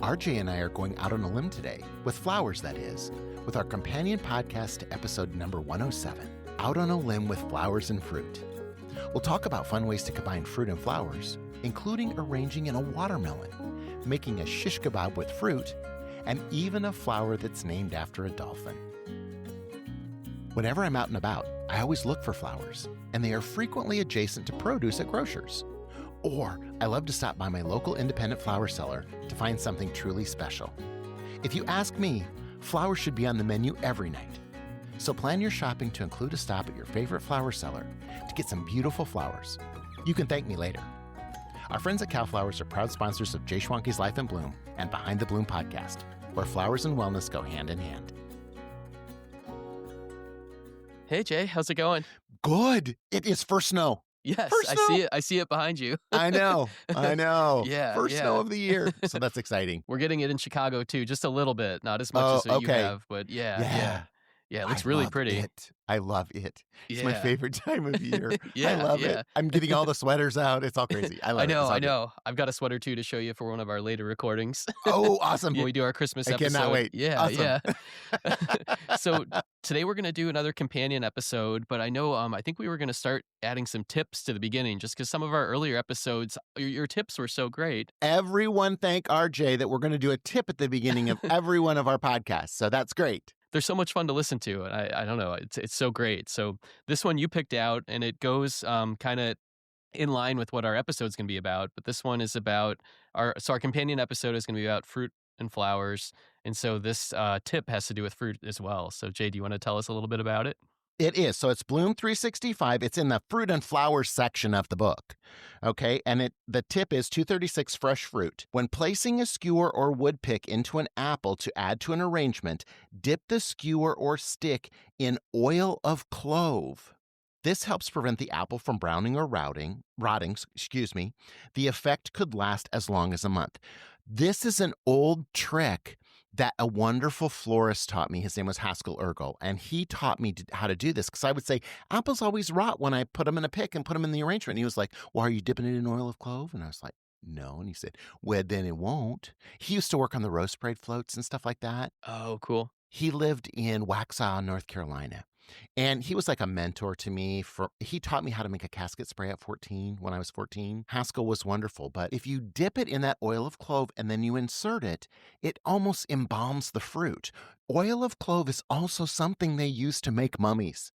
RJ and I are going out on a limb today, with flowers that is, with our companion podcast to episode number 107, Out on a Limb with Flowers and Fruit. We'll talk about fun ways to combine fruit and flowers, including arranging in a watermelon, making a shish-kabob with fruit, and even a flower that's named after a dolphin. Whenever I'm out and about, I always look for flowers, and they are frequently adjacent to produce at grocers. Or I love to stop by my local independent flower seller to find something truly special. If you ask me, flowers should be on the menu every night. So plan your shopping to include a stop at your favorite flower seller to get some beautiful flowers. You can thank me later. Our friends at Cal Flowers are proud sponsors of Jay Schwanke's Life in Bloom and Behind the Bloom podcast, where flowers and wellness go hand in hand. Hey, Jay, how's it going? Good. It is first snow. Yes, First I snow. see it. I see it behind you. I know. Yeah, First yeah. snow of the year. So that's exciting. We're getting it in Chicago too, just a little bit, not as much as you okay. have, but yeah, it looks really pretty. I love it. It's Yeah. my favorite time of year. Yeah, I love yeah. it. I'm getting all the sweaters out. It's all crazy. I love it. It's all I good. know. I've got a sweater too to show you for one of our later recordings. Oh, awesome. When we do our Christmas I episode. cannot wait. Yeah, Awesome. yeah. So today we're going to do another companion episode, but I know I think we were going to start adding some tips to the beginning just because some of our earlier episodes, your tips were so great. Everyone thank RJ that we're going to do a tip at the beginning of every one of our podcasts. So that's great. They're so much fun to listen to. And I don't know, it's so great. So this one you picked out and it goes kind of in line with what our episode's going to be about. But this one is about our companion episode is going to be about fruit and flowers. And so this tip has to do with fruit as well. So Jay, do you want to tell us a little bit about it? It is. So it's Bloom 365. It's in the fruit and flowers section of the book. Okay. And the tip is 236 fresh fruit. When placing a skewer or wood pick into an apple to add to an arrangement, dip the skewer or stick in oil of clove. This helps prevent the apple from browning or rotting. The effect could last as long as a month. This is an old trick that a wonderful florist taught me. His name was Haskell Ergel, and he taught me how to do this because I would say, apples always rot when I put them in a pick and put them in the arrangement. And he was like, well, are you dipping it in oil of clove? And I was like, no. And he said, well, then it won't. He used to work on the rose parade floats and stuff like that. Oh, cool. He lived in Waxhaw, North Carolina. And he was like a mentor to me. He taught me how to make a casket spray at 14 when I was 14. Haskell was wonderful. But if you dip it in that oil of clove and then you insert it, it almost embalms the fruit. Oil of clove is also something they used to make mummies.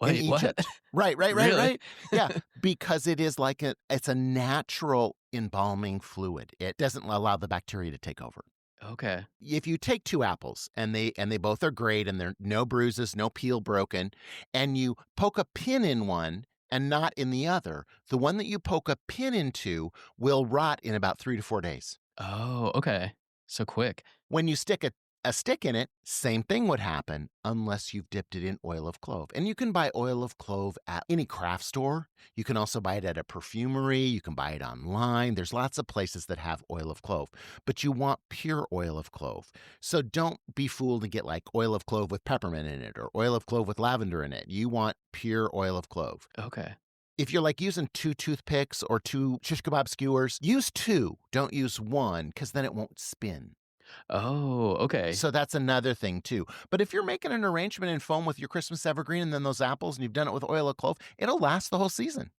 Wait, in Egypt. what? Right. Really? Yeah, because it is it's a natural embalming fluid. It doesn't allow the bacteria to take over. Okay. If you take two apples and they both are great and there are no bruises, no peel broken, and you poke a pin in one and not in the other, the one that you poke a pin into will rot in about 3 to 4 days. Oh, okay. So quick. When you stick a stick in it, same thing would happen unless you've dipped it in oil of clove. And you can buy oil of clove at any craft store. You can also buy it at a perfumery. You can buy it online. There's lots of places that have oil of clove, but you want pure oil of clove. So don't be fooled to get like oil of clove with peppermint in it or oil of clove with lavender in it. You want pure oil of clove. Okay. If you're like using 2 toothpicks or 2 shish-kabob skewers, use 2. Don't use 1 because then it won't spin. Oh, okay. So that's another thing too. But if you're making an arrangement in foam with your Christmas evergreen and then those apples and you've done it with oil of clove, it'll last the whole season.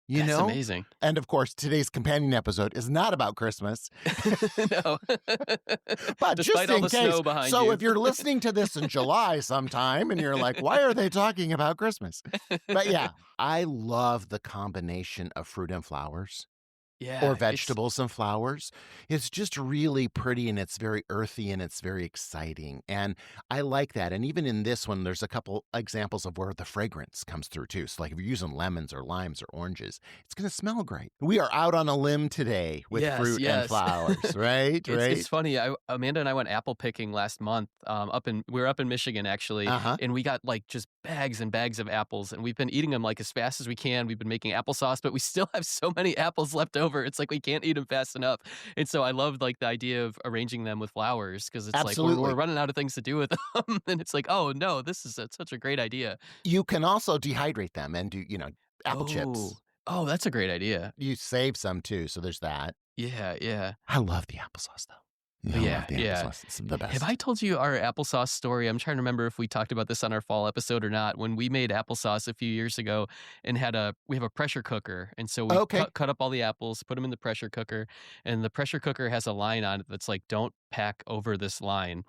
That's know? amazing. And of course, today's companion episode is not about Christmas. No. But Despite just all in the case. snow behind So you. if you're listening to this in July sometime and you're like, why are they talking about Christmas? But yeah, I love the combination of fruit and flowers. Yeah. Or vegetables and flowers. It's just really pretty and it's very earthy and it's very exciting. And I like that. And even in this one, there's a couple examples of where the fragrance comes through too. So like if you're using lemons or limes or oranges, it's going to smell great. We are out on a limb today with fruit and flowers, right? It's funny. Amanda and I went apple picking last month. We were up in Michigan actually, and we got like just bags and bags of apples, and we've been eating them like as fast as we can. We've been making applesauce, but we still have so many apples left over. It's like we can't eat them fast enough. And so I love like the idea of arranging them with flowers because it's like we're running out of things to do with them. And it's like, oh no, this is such a great idea. You can also dehydrate them and do, apple chips. Oh, that's a great idea. You save some too, so there's that. Yeah. I love the applesauce though. I love the applesauce. It's the best. Have I told you our applesauce story? I'm trying to remember if we talked about this on our fall episode or not. When we made applesauce a few years ago and we have a pressure cooker. And so we cut up all the apples, put them in the pressure cooker, and the pressure cooker has a line on it that's like, don't pack over this line.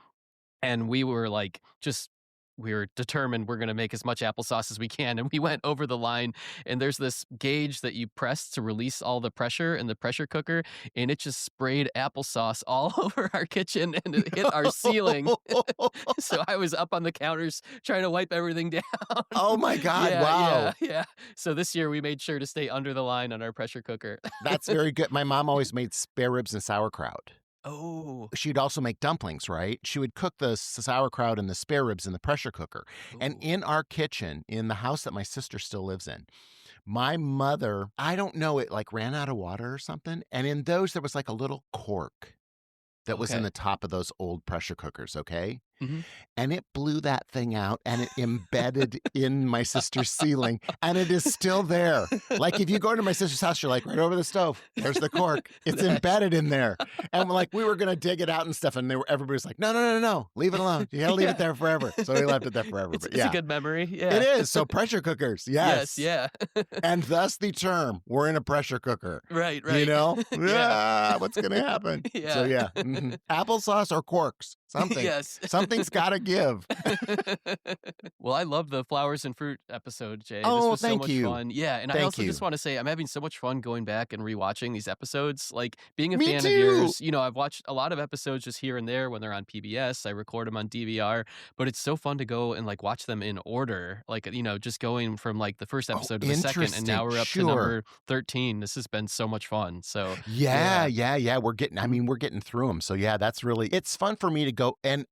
And we were like, we were determined we're going to make as much applesauce as we can. And we went over the line, and there's this gauge that you press to release all the pressure in the pressure cooker. And it just sprayed applesauce all over our kitchen, and it hit our ceiling. So I was up on the counters trying to wipe everything down. Oh my God. Wow. Yeah. So this year we made sure to stay under the line on our pressure cooker. That's very good. My mom always made spare ribs and sauerkraut. Oh. She'd also make dumplings, right? She would cook the sauerkraut and the spare ribs in the pressure cooker. Ooh. And in our kitchen, in the house that my sister still lives in, my mother, I don't know, it like ran out of water or something. And in those, there was like a little cork that was in the top of those old pressure cookers, okay? Mm-hmm. And it blew that thing out, and it embedded in my sister's ceiling, and it is still there. Like, if you go into my sister's house, you're like, right over the stove, there's the cork. It's embedded in there. And like, we were going to dig it out and stuff, and everybody was like, no, leave it alone. You got to leave it there forever. So we left it there forever. It's a good memory. Yeah. It is. So pressure cookers, yes. Yes, yeah. And thus the term, we're in a pressure cooker. Right. You know? What's going to happen? Yeah. So yeah. Mm-hmm. Applesauce or corks. Something. Yes. Something's got to give. Well, I love the flowers and fruit episode, Jay. Oh, this was thank so much you. fun. Yeah, and I also just want to say I'm having so much fun going back and rewatching these episodes. Like, being a fan of yours, I've watched a lot of episodes just here and there when they're on PBS. I record them on DVR, but it's so fun to go and like watch them in order. Like, just going from like the first episode to the second, and now we're up to number 13. This has been so much fun. So yeah. We're getting through them. So yeah, it's fun for me to go. And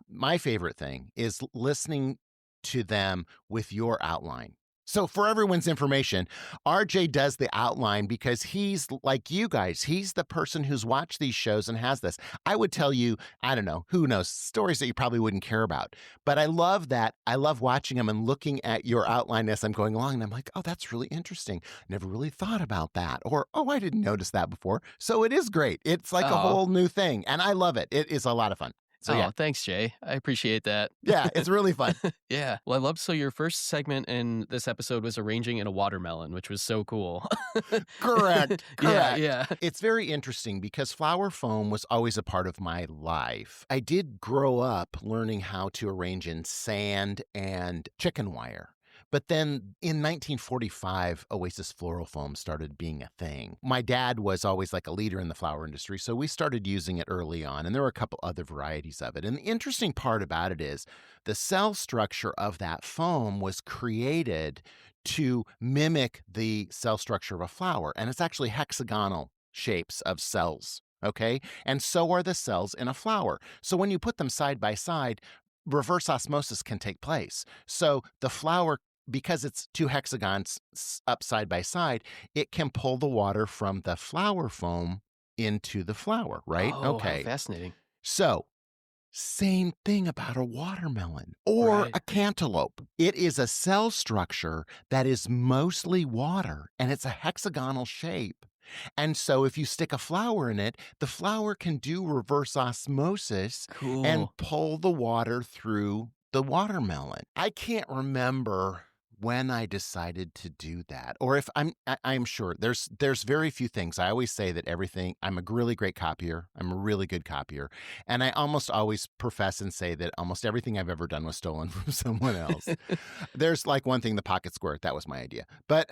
my favorite thing is listening to them with your outline. So for everyone's information, RJ does the outline because he's like you guys. He's the person who's watched these shows and has this. I would tell you, I don't know, who knows, stories that you probably wouldn't care about. But I love that. I love watching them and looking at your outline as I'm going along. And I'm like, oh, that's really interesting. Never really thought about that. Or, oh, I didn't notice that before. So it is great. It's like a whole new thing. And I love it. It is a lot of fun. So, yeah. Thanks, Jay. I appreciate that. Yeah, it's really fun. Yeah. Well, I loved, so your first segment in this episode was arranging in a watermelon, which was so cool. Correct. Yeah. It's very interesting because flower foam was always a part of my life. I did grow up learning how to arrange in sand and chicken wire. But then in 1945, Oasis floral foam started being a thing. My dad was always like a leader in the flower industry, so we started using it early on, and there were a couple other varieties of it. And the interesting part about it is the cell structure of that foam was created to mimic the cell structure of a flower, and it's actually hexagonal shapes of cells, okay? And so are the cells in a flower. So when you put them side by side, reverse osmosis can take place. So the flower, because it's two hexagons up side by side, it can pull the water from the flower foam into the flower, right? Oh, how fascinating. So, same thing about a watermelon or a cantaloupe. It is a cell structure that is mostly water, and it's a hexagonal shape. And so if you stick a flower in it, the flower can do reverse osmosis and pull the water through the watermelon. I can't remember when I decided to do that, or if I'm sure there's very few things. I always say that everything, I'm a really great copier. I'm a really good copier. And I almost always profess and say that almost everything I've ever done was stolen from someone else. There's like one thing, the pocket square, that was my idea. But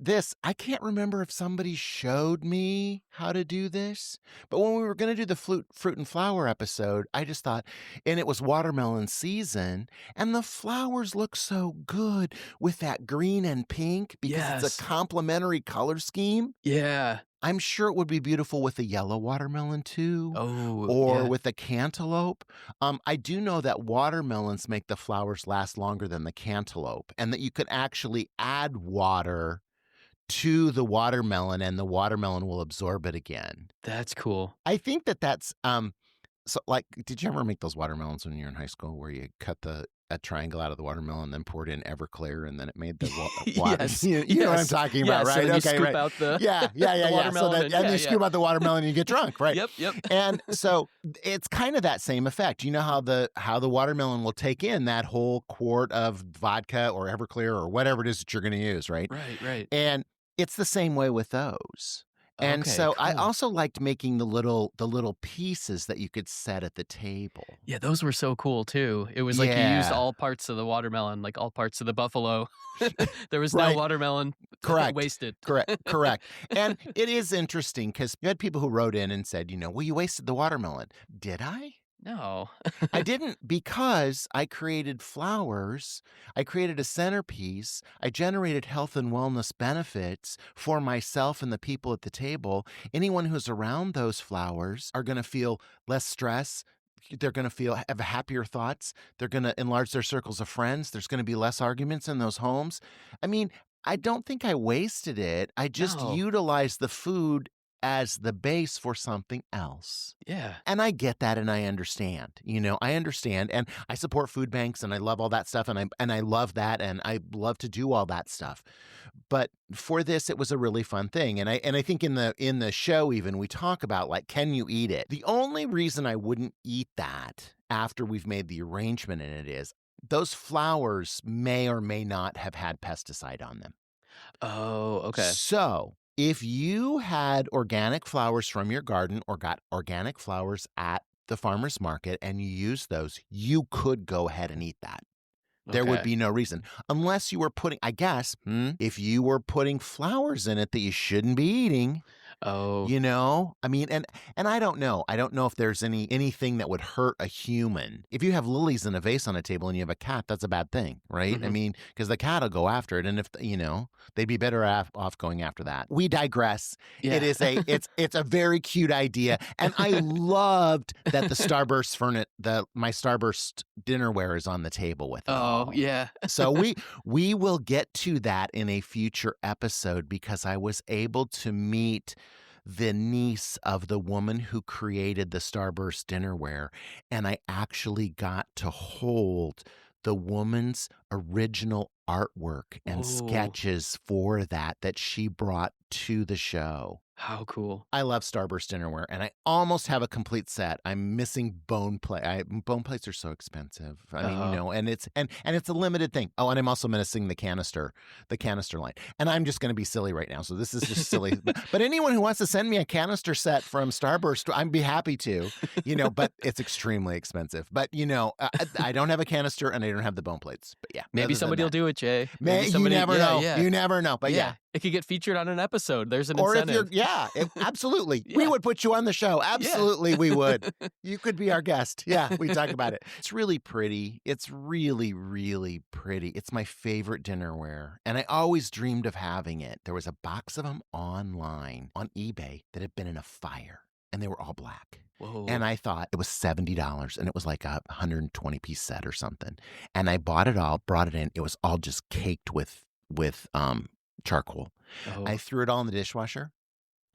this, I can't remember if somebody showed me how to do this. But when we were going to do the fruit and flower episode, I just thought, and it was watermelon season, and the flowers look so good with that green and pink because it's a complementary color scheme. Yeah. I'm sure it would be beautiful with a yellow watermelon too, or with a cantaloupe. I do know that watermelons make the flowers last longer than the cantaloupe, and that you could actually add water to the watermelon and the watermelon will absorb it again. That's cool. I think that's So, like, did you ever make those watermelons when you were in high school where you cut a triangle out of the watermelon and then poured in Everclear and then it made the water? Yes, You know what I'm talking about, yes, and right? then you Okay, scoop right. out the Yeah. the So watermelon that, and and yeah, you yeah. scoop out the watermelon and you get drunk, right? Yep. And so it's kind of that same effect. You know how the watermelon will take in that whole quart of vodka or Everclear or whatever it is that you're going to use, right? Right. And it's the same way with those. And Okay, so I cool. also liked making the little pieces that you could set at the table. Yeah, those were so cool too. It was like you used all parts of the watermelon, like all parts of the buffalo. There was no Right. watermelon Correct. wasted. Correct. And it is interesting because you had people who wrote in and said, well, you wasted the watermelon. Did I? No. I didn't, because I created flowers. I created a centerpiece. I generated health and wellness benefits for myself and the people at the table. Anyone who's around those flowers are going to feel less stress. They're going to have happier thoughts. They're going to enlarge their circles of friends. There's going to be less arguments in those homes. I mean, I don't think I wasted it. I just utilized the food as the base for something else. Yeah. And I get that and I understand. I understand, and I support food banks and I love all that stuff, and I love that, and I love to do all that stuff. But for this, it was a really fun thing. And I think in the show even we talk about, like, can you eat it? The only reason I wouldn't eat that after we've made the arrangement in it is those flowers may or may not have had pesticide on them. Oh, okay. So if you had organic flowers from your garden or got organic flowers at the farmer's market and you used those, you could go ahead and eat that. There would be no reason. Unless you were putting, I guess, if you were putting flowers in it that you shouldn't be eating. Oh. I mean, and I don't know. I don't know if there's anything that would hurt a human. If you have lilies in a vase on a table and you have a cat, that's a bad thing, right? Mm-hmm. I mean, because the cat will go after it, and if they'd be better off going after that. We digress. Yeah. It is it's a very cute idea, and I loved that the Starburst my Starburst dinnerware is on the table with it. Oh, yeah. So we will get to that in a future episode, because I was able to meet the niece of the woman who created the Starburst dinnerware, and I actually got to hold the woman's original artwork and sketches for that she brought to the show. How cool. I love Starburst dinnerware, and I almost have a complete set. I'm missing bone plate. Bone plates are so expensive. I mean, and it's a limited thing. Oh, and I'm also missing the canister line. And I'm just going to be silly right now, so this is just silly. But anyone who wants to send me a canister set from Starburst, I'd be happy to, but it's extremely expensive. But, I don't have a canister and I don't have the bone plates. But yeah. Maybe somebody will do it, Jay. You never know. Yeah. You never know. But yeah. It could get featured on an episode. There's an or incentive. Absolutely. Yeah. We would put you on the show. Absolutely, we would. You could be our guest. Yeah, we talk about it. It's really pretty. It's really, really pretty. It's my favorite dinnerware, and I always dreamed of having it. There was a box of them online on eBay that had been in a fire, and they were all black. Whoa. And I thought it was $70, and it was like a 120-piece set or something. And I bought it all, brought it in. It was all just caked with charcoal. I threw it all in the dishwasher,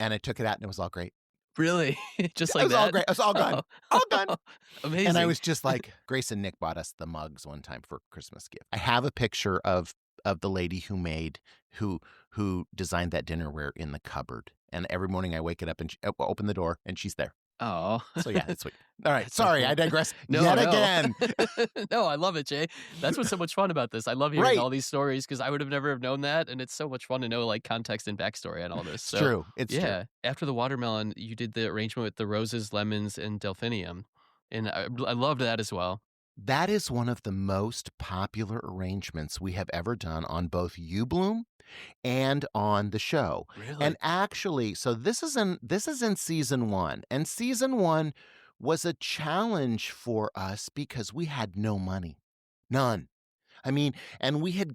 and I took it out, and it was all great. Really? Just like it was that? all great. It was all gone. All gone. Amazing. And I was just like, Grace and Nick bought us the mugs one time for Christmas gift. I have a picture of the lady who designed that dinnerware in the cupboard. And every morning I wake it up and open the door, and she's there. Oh. So yeah, it's sweet. All right. Sorry, I digress again. again. No, I love it, Jay. That's what's so much fun about this. I love hearing all these stories, because I would have never have known that, and it's so much fun to know like context and backstory on all this. So, true. It's true. After the watermelon, you did the arrangement with the roses, lemons, and delphinium, and I loved that as well. That is one of the most popular arrangements we have ever done on both You Bloom and on the show. Really? And actually, so this is in season 1, and season 1 was a challenge for us because we had no money. None. I mean, and we had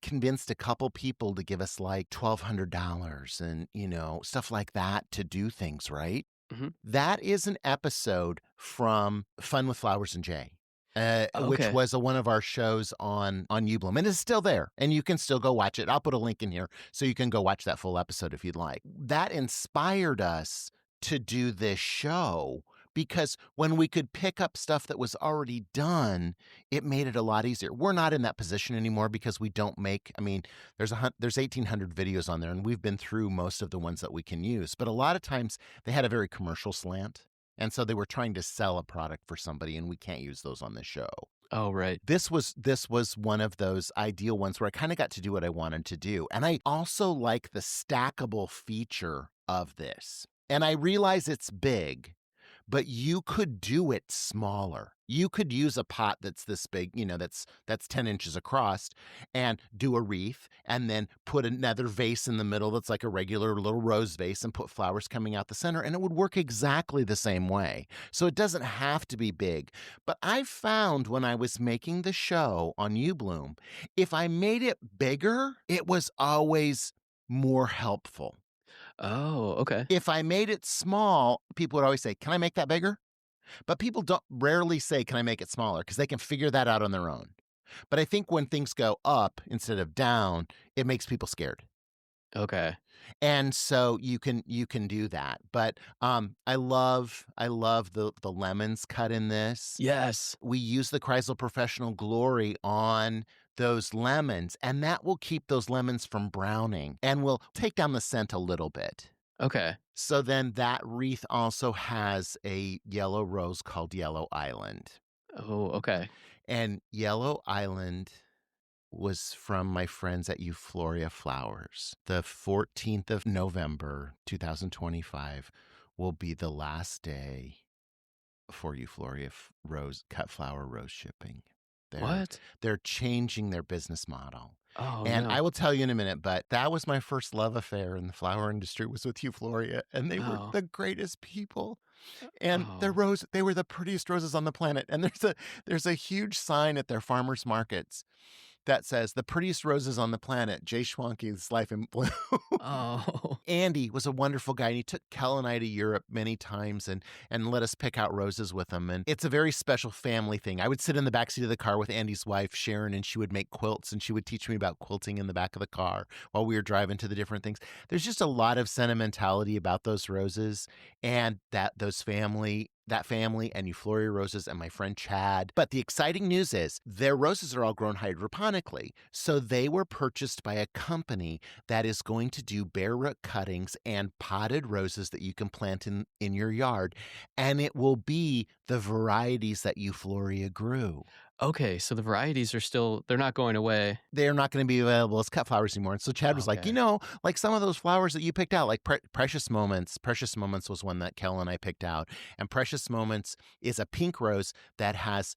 convinced a couple people to give us like $1,200 and, stuff like that to do things, right? Mm-hmm. That is an episode from Fun with Flowers and Jay. Which was one of our shows on Ubloom, and it's still there, and you can still go watch it. I'll put a link in here so you can go watch that full episode if you'd like. That inspired us to do this show because when we could pick up stuff that was already done, it made it a lot easier. We're not in that position anymore because we don't make, I mean, there's 1,800 videos on there, and we've been through most of the ones that we can use. But a lot of times they had a very commercial slant. And so they were trying to sell a product for somebody, and we can't use those on the show. Oh, right. This was one of those ideal ones where I kind of got to do what I wanted to do. And I also like the stackable feature of this. And I realize it's big, but you could do it smaller. You could use a pot that's this big, that's 10 inches across, and do a wreath, and then put another vase in the middle that's like a regular little rose vase, and put flowers coming out the center, and it would work exactly the same way. So it doesn't have to be big. But I found when I was making the show on UBloom, if I made it bigger, it was always more helpful. Oh, okay. If I made it small, people would always say, "Can I make that bigger?" But people rarely say, "Can I make it smaller?" Because they can figure that out on their own. But I think when things go up instead of down, it makes people scared. Okay. And so you can do that. But I love the lemons cut in this. Yes. We use the Kreisel Professional Glory on those lemons, and that will keep those lemons from browning and will take down the scent a little bit. Okay. So then that wreath also has a yellow rose called Yellow Island. Oh, okay. And Yellow Island was from my friends at Eufloria Flowers. The 14th of November, 2025 will be the last day for Eufloria cut flower rose shipping. What? They're changing their business model. Oh, and no. I will tell you in a minute, but that was my first love affair in the flower industry, was with Eufloria, and they were the greatest people. And their they were the prettiest roses on the planet. And there's a huge sign at their farmers markets that says, "The prettiest roses on the planet, Jay Schwanke's Life in Bloom." Oh. Andy was a wonderful guy, and he took Kel and I to Europe many times and let us pick out roses with him. And it's a very special family thing. I would sit in the backseat of the car with Andy's wife, Sharon, and she would make quilts, and she would teach me about quilting in the back of the car while we were driving to the different things. There's just a lot of sentimentality about those roses, and that family and Eufloria roses and my friend Chad. But the exciting news is their roses are all grown hydroponically. So they were purchased by a company that is going to do bare root cuttings and potted roses that you can plant in your yard. And it will be the varieties that Eufloria grew. Okay, so the varieties are they're not going away. They're not going to be available as cut flowers anymore. And so Chad was like, like some of those flowers that you picked out, like Precious Moments. Precious Moments was one that Kel and I picked out. And Precious Moments is a pink rose that has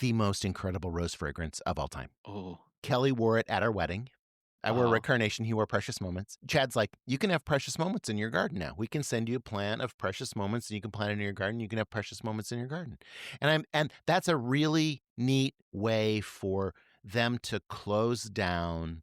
the most incredible rose fragrance of all time. Oh. Kelly wore it at our wedding. I wore Red Carnation. He wore Precious Moments. Chad's like, "You can have Precious Moments in your garden now. We can send you a plant of Precious Moments, and you can plant it in your garden. You can have Precious Moments in your garden." And that's a really neat way for them to close down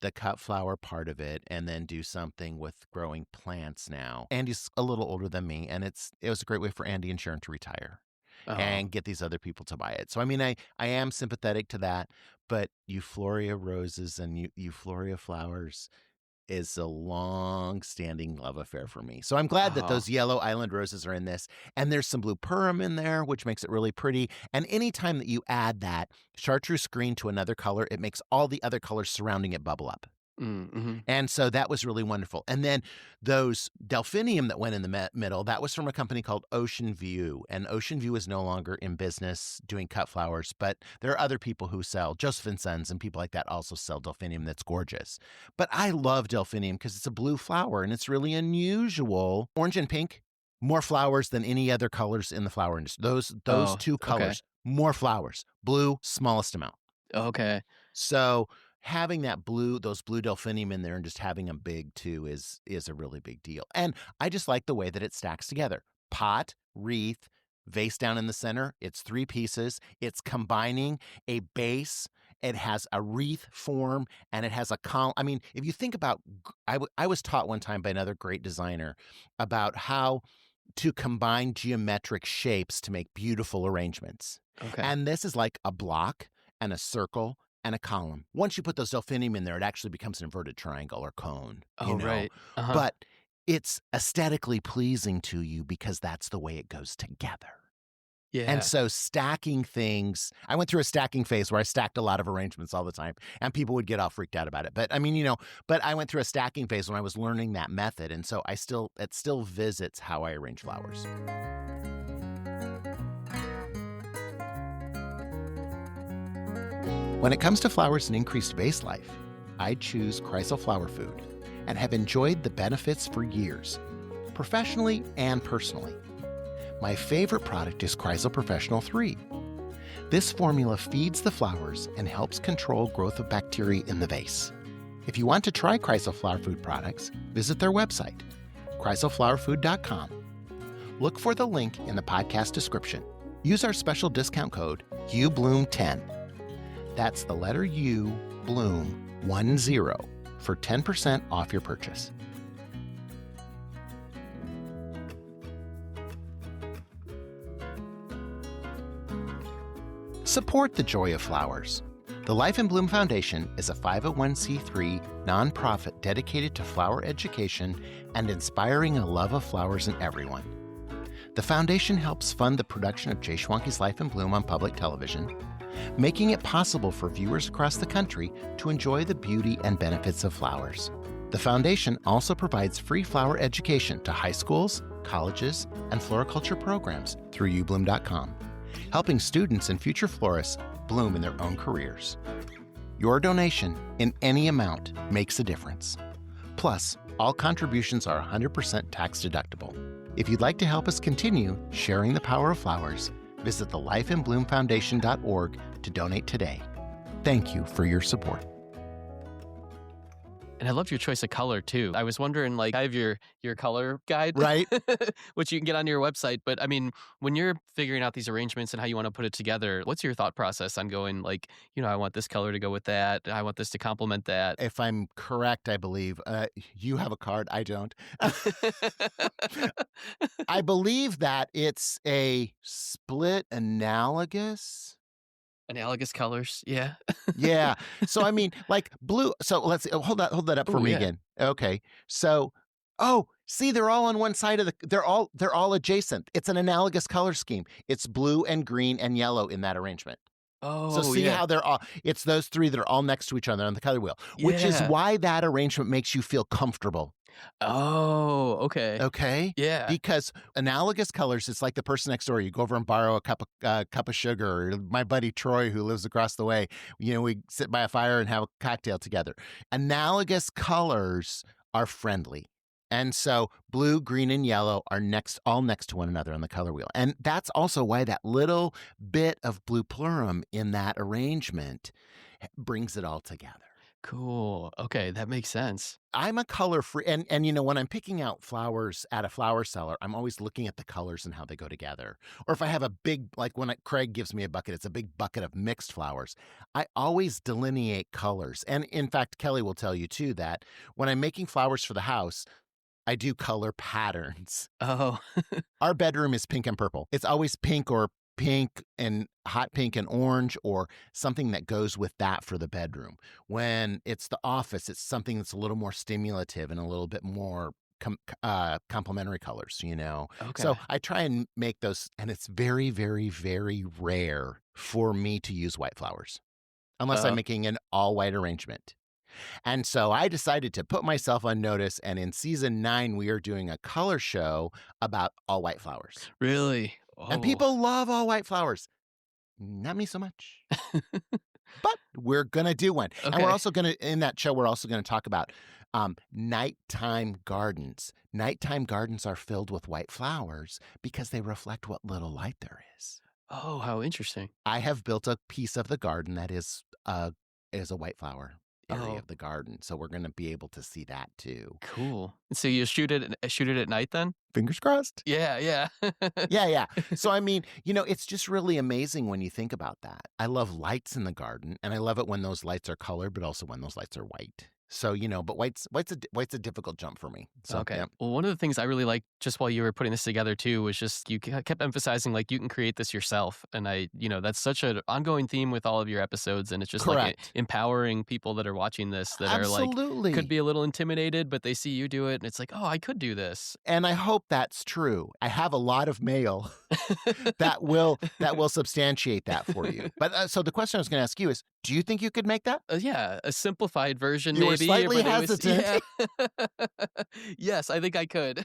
the cut flower part of it and then do something with growing plants now. Andy's a little older than me, and it was a great way for Andy and Sharon to retire. And get these other people to buy it. So, I mean, I am sympathetic to that, but Eufloria roses and Eufloria flowers is a long-standing love affair for me. So I'm glad that those Yellow Island roses are in this. And there's some blue Purim in there, which makes it really pretty. And anytime that you add that chartreuse green to another color, it makes all the other colors surrounding it bubble up. Mm-hmm. And so that was really wonderful. And then those delphinium that went in the middle, that was from a company called Ocean View. And Ocean View is no longer in business doing cut flowers, but there are other people who sell. Joseph & Sons and people like that also sell delphinium that's gorgeous. But I love delphinium because it's a blue flower and it's really unusual. Orange and pink, more flowers than any other colors in the flower industry. Those two colors, more flowers. Blue, smallest amount. Okay. So having those blue delphinium in there and just having them big too is a really big deal. And I just like the way that it stacks together. Pot, wreath, vase down in the center. It's 3 pieces. It's combining a base. It has a wreath form and it has a column. I mean, if you think about, I was taught one time by another great designer about how to combine geometric shapes to make beautiful arrangements. Okay. And this is like a block and a circle and a column. Once you put those delphinium in there, it actually becomes an inverted triangle or cone. Oh, right. But it's aesthetically pleasing to you because that's the way it goes together. Yeah. And so stacking things, I went through a stacking phase where I stacked a lot of arrangements all the time, and people would get all freaked out about it. But I mean, but I went through a stacking phase when I was learning that method. And so it still visits how I arrange flowers. When it comes to flowers and increased vase life, I choose Chrysal Flower Food and have enjoyed the benefits for years, professionally and personally. My favorite product is Chrysal Professional 3. This formula feeds the flowers and helps control growth of bacteria in the vase. If you want to try Chrysal Flower Food products, visit their website, chrysalflowerfood.com. Look for the link in the podcast description. Use our special discount code UBLOOM10. That's the letter U, Bloom, 10, for 10% off your purchase. Support the joy of flowers. The Life in Bloom Foundation is a 501c3 nonprofit dedicated to flower education and inspiring a love of flowers in everyone. The foundation helps fund the production of Jay Schwanke's Life in Bloom on public television, making it possible for viewers across the country to enjoy the beauty and benefits of flowers. The foundation also provides free flower education to high schools, colleges, and floriculture programs through ubloom.com, helping students and future florists bloom in their own careers. Your donation in any amount makes a difference. Plus, all contributions are 100% tax deductible. If you'd like to help us continue sharing the power of flowers, visit the lifeinbloomfoundation.org to donate today. Thank you for your support. And I love your choice of color, too. I was wondering, I have your color guide, right? Which you can get on your website. But I mean, when you're figuring out these arrangements and how you want to put it together, what's your thought process on going I want this color to go with that. I want this to complement that. If I'm correct, I believe you have a card. I don't. I believe that it's a split analogous Colors, yeah. Yeah. So I mean, blue. So let's hold that up for me again. Okay. So, see, they're all on one side of they're all adjacent. It's an analogous color scheme. It's blue and green and yellow in that arrangement. So see how they're all, it's those three that are all next to each other on the color wheel, which is why that arrangement makes you feel comfortable. Oh, okay. Okay. Yeah. Because analogous colors, it's like the person next door. You go over and borrow a cup of sugar. Or my buddy Troy, who lives across the way, we sit by a fire and have a cocktail together. Analogous colors are friendly. And so blue, green, and yellow are all next to one another on the color wheel. And that's also why that little bit of blue plurum in that arrangement brings it all together. Cool. Okay, that makes sense. I'm a color free, and when I'm picking out flowers at a flower seller, I'm always looking at the colors and how they go together. Or if I have a big, Craig gives me a bucket, it's a big bucket of mixed flowers. I always delineate colors. And in fact, Kelly will tell you too that when I'm making flowers for the house, I do color patterns. Oh. Our bedroom is pink and purple. It's always pink or pink and hot pink and orange, or something that goes with that for the bedroom. When it's the office, it's something that's a little more stimulative and a little bit more complementary colors, Okay. So I try and make those, and it's very, very, very rare for me to use white flowers unless I'm making an all white arrangement. And so I decided to put myself on notice, and in season 9, we are doing a color show about all white flowers. Really? Oh. And people love all white flowers. Not me so much. But we're going to do one. Okay. And we're also going to, in that show, we're also going to talk about nighttime gardens. Nighttime gardens are filled with white flowers because they reflect what little light there is. Oh, how interesting. I have built a piece of the garden that is a white flower area of the garden, so we're going to be able to see that too. Cool. So you shoot it at night then? Fingers crossed. Yeah. Yeah. So I mean, it's just really amazing when you think about that. I love lights in the garden, and I love it when those lights are colored, but also when those lights are white. So, but white's a difficult jump for me. So, Okay. yeah. Well, one of the things I really liked just while you were putting this together too was just you kept emphasizing like you can create this yourself, and that's such an ongoing theme with all of your episodes, and it's just like Correct. empowering people that are watching this that are like Absolutely. could be a little intimidated, but they see you do it, and it's like, oh, I could do this. And I hope that's true. I have a lot of mail that will substantiate that for you. But so the question I was going to ask you is, do you think you could make that? Yeah, a simplified version. You were maybe. slightly but it was- hesitant. yeah. Yes, I think I could.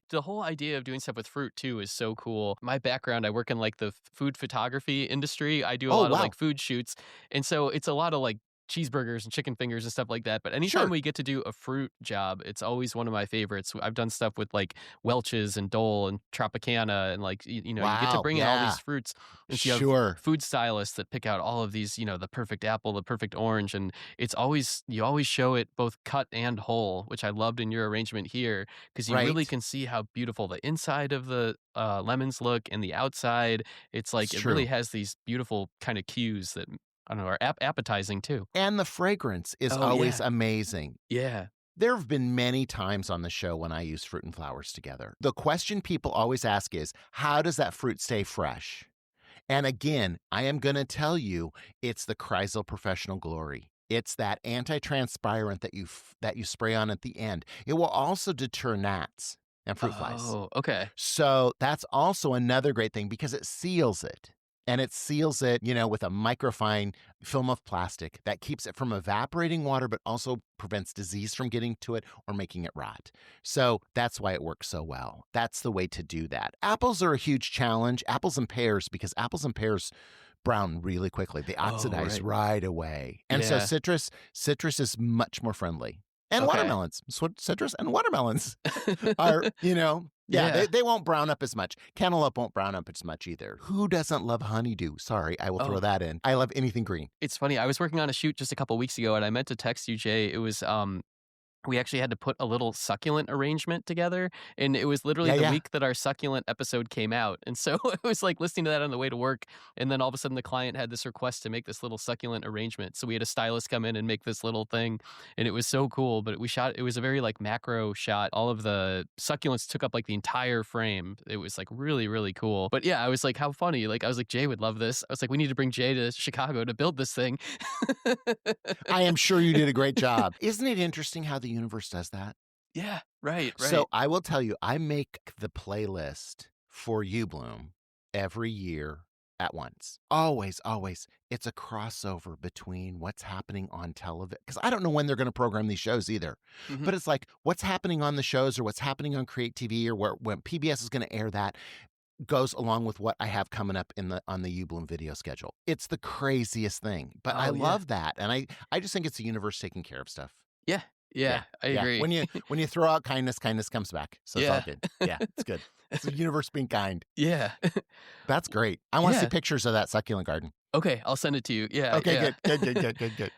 The whole idea of doing stuff with fruit too is so cool. My background, I work in like the food photography industry. I do a Oh, lot of wow. like food shoots, and so it's a lot of like cheeseburgers and chicken fingers and stuff like that. But anytime Sure. we get to do a fruit job, it's always one of my favorites. I've done stuff with like Welch's and Dole and Tropicana, and like you get to Wow, bring in all yeah. these fruits. And so you Sure. have food stylists that pick out all of these, the perfect apple, the perfect orange, and you always show it both cut and whole, which I loved in your arrangement here because you really Right. can see how beautiful the inside of the lemons look and the outside. It's like It's it really true. has these beautiful kind of cues that I don't know are appetizing too. And the fragrance is Oh, always yeah. amazing. Yeah. There have been many times on the show when I use fruit and flowers together. The question people always ask is, how does that fruit stay fresh? And again, I am going to tell you, it's the Chrysal Professional Glory. It's that anti-transpirant that you spray on at the end. It will also deter gnats and fruit flies. Oh, okay. So that's also another great thing because it seals it. And it seals it, with a microfine film of plastic that keeps it from evaporating water, but also prevents disease from getting to it or making it rot. So that's why it works so well. That's the way to do that. Apples are a huge challenge. Apples and pears, because apples and pears brown really quickly. They oxidize right away. And so Yeah. citrus is much more friendly. And Okay. watermelons, citrus and watermelons are, Yeah. they won't brown up as much. Cantaloupe won't brown up as much either. Who doesn't love honeydew? Sorry, I will throw Oh. that in. I love anything green. It's funny. I was working on a shoot just a couple weeks ago, and I meant to text you, Jay. It was we actually had to put a little succulent arrangement together, and it was literally the week that our succulent episode came out. And so it was like listening to that on the way to work, and then all of a sudden the client had this request to make this little succulent arrangement. So we had a stylist come in and make this little thing, and it was so cool. But it was a very like macro shot. All of the succulents took up like the entire frame. It was like really, really cool. But yeah, I was like, how funny. Like I was like, Jay would love this. I was like, we need to bring Jay to Chicago to build this thing. I am sure you did a great job. Isn't it interesting how the universe does that? Yeah, right. So I will tell you, I make the playlist for You Bloom every year at once. Always, always. It's a crossover between what's happening on television. Because I don't know when they're going to program these shows either. Mhm. But it's like what's happening on the shows or what's happening on Create TV or when PBS is going to air that goes along with what I have coming up on the You Bloom video schedule. It's the craziest thing. But I love that. And I just think it's the universe taking care of stuff. Yeah, I agree. When you throw out kindness, kindness comes back. So it's all good. Yeah, it's good. It's the universe being kind. Yeah. That's great. I want to see pictures of that succulent garden. Okay, I'll send it to you. Yeah. Okay, yeah. good.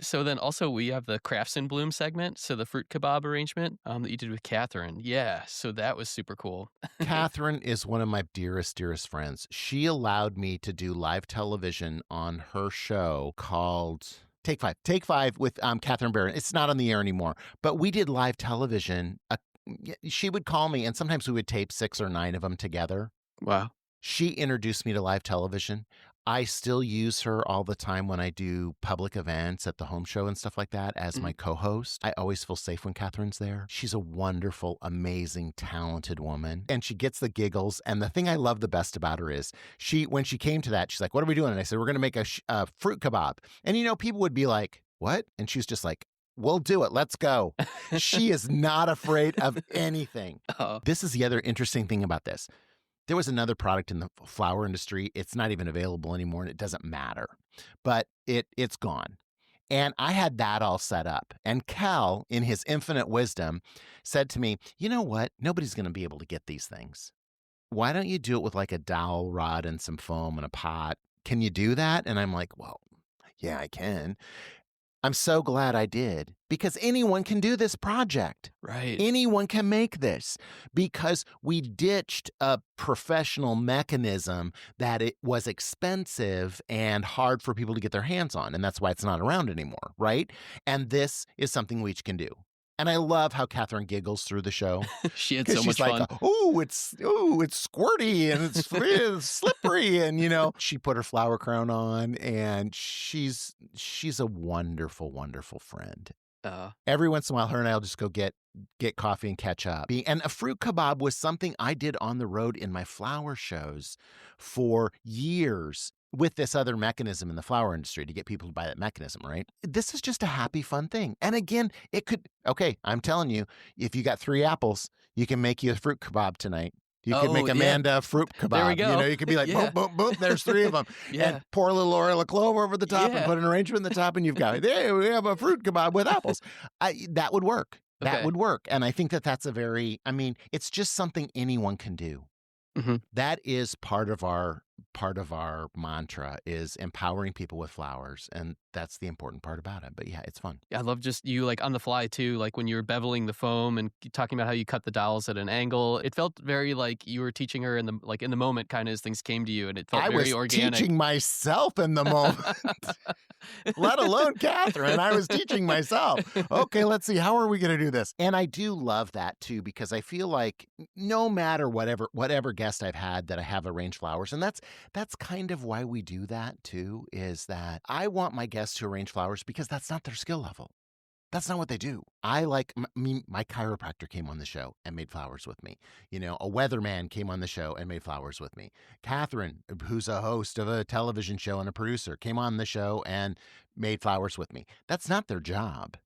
So then also we have the Crafts in Bloom segment, so the fruit kebab arrangement that you did with Catherine. Yeah, so that was super cool. Catherine is one of my dearest friends. She allowed me to do live television on her show called Take Five with Catherine Barron. It's not on the air anymore, but we did live television. She would call me, and sometimes we would tape 6 or 9 of them together. Wow. She introduced me to live television. I still use her all the time when I do public events at the home show and stuff like that as my co-host. I always feel safe when Catherine's there. She's a wonderful, amazing, talented woman. And she gets the giggles. And the thing I love the best about her is when she came to that, she's like, what are we doing? And I said, we're going to make a fruit kebab. And, people would be like, what? And she was just like, we'll do it. Let's go. She is not afraid of anything. Oh. This is the other interesting thing about this. There was another product in the flower industry. It's not even available anymore, and it doesn't matter. But it's gone. And I had that all set up. And Cal, in his infinite wisdom, said to me, you know what? Nobody's going to be able to get these things. Why don't you do it with like a dowel rod and some foam and a pot? Can you do that? And I'm like, well, yeah, I can. I'm so glad I did, because anyone can do this project. Right. Anyone can make this, because we ditched a professional mechanism that it was expensive and hard for people to get their hands on. And that's why it's not around anymore, right? And this is something we each can do. And I love how Catherine giggles through the show. She had so much fun. It's squirty and it's slippery, and she put her flower crown on, and she's a wonderful, wonderful friend. Every once in a while, her and I'll just go get coffee and catch up. And a fruit kebab was something I did on the road in my flower shows for years, with this other mechanism in the flower industry to get people to buy that mechanism, right? This is just a happy, fun thing. And again, I'm telling you, if you got 3 apples, you can make you a fruit kebab tonight. You could make Amanda a fruit kebab. There we go. You could be like, boom, boom, boom, there's 3 of them. And pour a little oil of clove over the top and put an arrangement in the top, and you've got, there, we have a fruit kebab with apples. That would work. That would work. And I think that's it's just something anyone can do. Mm-hmm. That is part of our mantra, is empowering people with flowers, and that's the important part about it. But yeah, it's fun. I love just you on the fly too, when you were beveling the foam and talking about how you cut the dowels at an angle. It felt very like you were teaching her in the moment, kind of, as things came to you, and it felt very organic. I was teaching myself in the moment, let alone Catherine. I was teaching myself. Okay, let's see, how are we going to do this? And I do love that too, because I feel like no matter whatever guest I've had that I have arranged flowers, and that's kind of why we do that too, is that I want my guests to arrange flowers because that's not their skill level. That's not what they do. My chiropractor came on the show and made flowers with me. A weatherman came on the show and made flowers with me. Catherine, who's a host of a television show and a producer, came on the show and made flowers with me. That's not their job.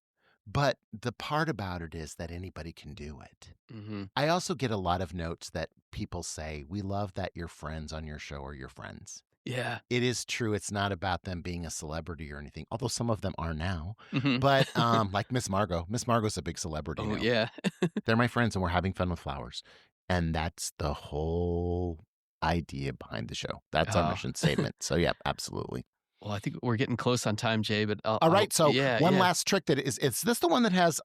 But the part about it is that anybody can do it. Mm-hmm. I also get a lot of notes that people say, we love that your friends on your show are your friends. Yeah. It is true. It's not about them being a celebrity or anything, although some of them are now. Mm-hmm. But like Miss Margot. Miss Margot's a big celebrity now. Yeah. They're my friends, and we're having fun with flowers. And that's the whole idea behind the show. That's our mission statement. So yeah, absolutely. Well, I think we're getting close on time, Jay, but all right. So one last trick that is this the one that has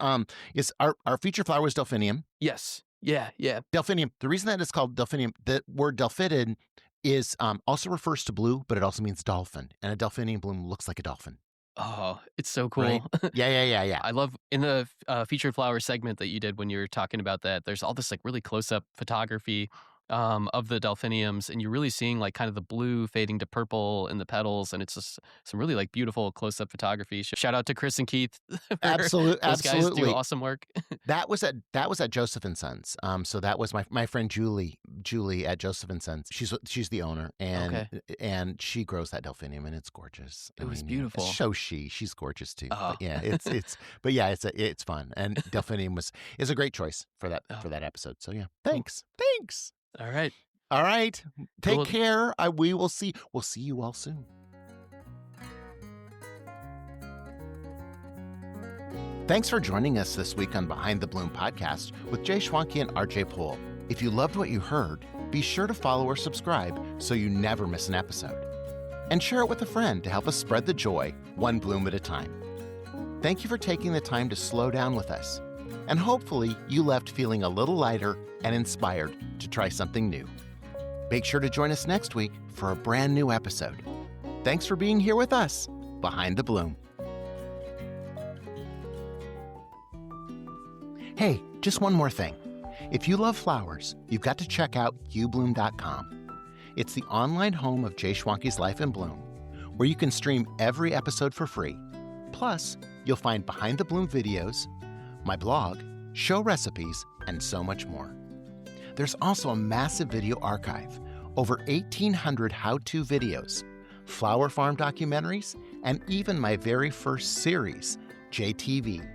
is our feature flower is delphinium. Yes. Yeah. Delphinium. The reason that it's called delphinium, the word delphidid is also refers to blue, but it also means dolphin. And a delphinium bloom looks like a dolphin. Oh, it's so cool. Right? Yeah. I love in the featured flower segment that you did when you were talking about that, there's all this really close-up photography of the delphiniums, and you're really seeing kind of the blue fading to purple in the petals, and it's just some really beautiful close-up photography. Shout out to Chris and Keith. Absolutely. Those guys do awesome work. That was at Joseph and Sons. So that was my friend Julie at Joseph and Sons. She's the owner, and she grows that delphinium, and it's gorgeous. It was beautiful. She's gorgeous too. But yeah, it's fun, and delphinium is a great choice for that episode. So yeah, thanks. All right. Take care. We'll see you all soon. Thanks for joining us this week on Behind the Bloom podcast with Jay Schwanke and RJ Pohl. If you loved what you heard, be sure to follow or subscribe so you never miss an episode. And share it with a friend to help us spread the joy, one bloom at a time. Thank you for taking the time to slow down with us. And hopefully you left feeling a little lighter and inspired to try something new. Make sure to join us next week for a brand new episode. Thanks for being here with us, Behind the Bloom. Hey, just one more thing. If you love flowers, you've got to check out ubloom.com. It's the online home of Jay Schwanke's Life in Bloom, where you can stream every episode for free. Plus, you'll find Behind the Bloom videos, my blog, show recipes, and so much more. There's also a massive video archive, over 1,800 how-to videos, flower farm documentaries, and even my very first series, JTV.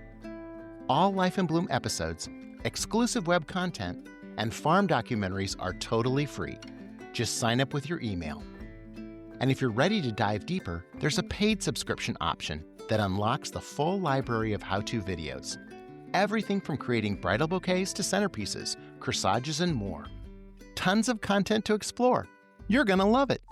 All Life in Bloom episodes, exclusive web content, and farm documentaries are totally free. Just sign up with your email. And if you're ready to dive deeper, there's a paid subscription option that unlocks the full library of how-to videos. Everything from creating bridal bouquets to centerpieces, corsages, and more. Tons of content to explore. You're going to love it.